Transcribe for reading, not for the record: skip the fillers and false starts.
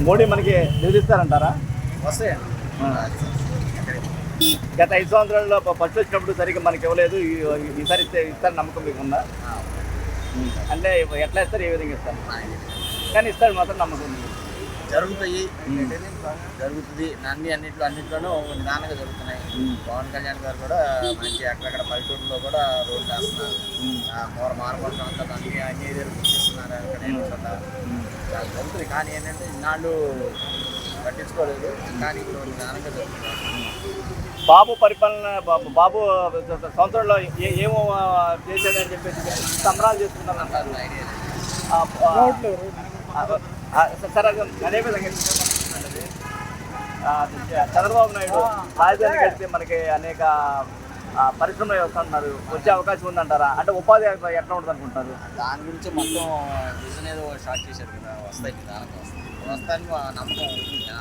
మోడీ మనకి నిధులిస్తారంటారా? వస్తాయండి. గత 5 సంవత్సరాల్లో ఫస్ట్ వచ్చినప్పుడు సరిగ్గా మనకి ఇవ్వలేదు, ఈసారి ఇస్తారు నమ్మకం మీకు ఉందా? అంటే ఎట్లా ఇస్తారు, ఏ విధంగా ఇస్తారు? కానీ ఇస్తారు మాత్రం నమ్మకం ఉంది. జరుగుతుంది. అన్నింటిలోనూ నిదానంగా జరుగుతున్నాయి. పవన్ కళ్యాణ్ గారు కూడా మంచి అక్కడక్కడ పల్లెటూరులో కూడా రోడ్లు వేస్తున్నారు. మారుమూల అన్ని గుర్తిస్తున్నారు. అక్కడ జరుగుతుంది. కానీ ఏంటంటే ఇన్నాళ్ళు పట్టించుకోలేదు. కానీ ఇప్పుడు నిదానంగా జరుగుతున్నారు. బాబు పరిపాలన, బాబు సంవత్సరంలో ఏమో చేసేదని చెప్పేసి సంబరాలు చేసుకుంటాను అంటారు. సరే, అదే విధంగా చంద్రబాబు నాయుడు రాజధాని కడితే మనకి అనేక పరిశ్రమలు వస్తున్నారు, వచ్చే అవకాశం ఉందంటారా? అంటే ఉపాధి ఎట్లా ఉంటుంది అనుకుంటారు? దాని గురించి మొత్తం విజన్ ఏదో స్టార్ట్ చేశారు కదా, వస్తాయి నిదానంగా వస్తాయి. వస్తాయని నమ్మకం ఉంటుంది.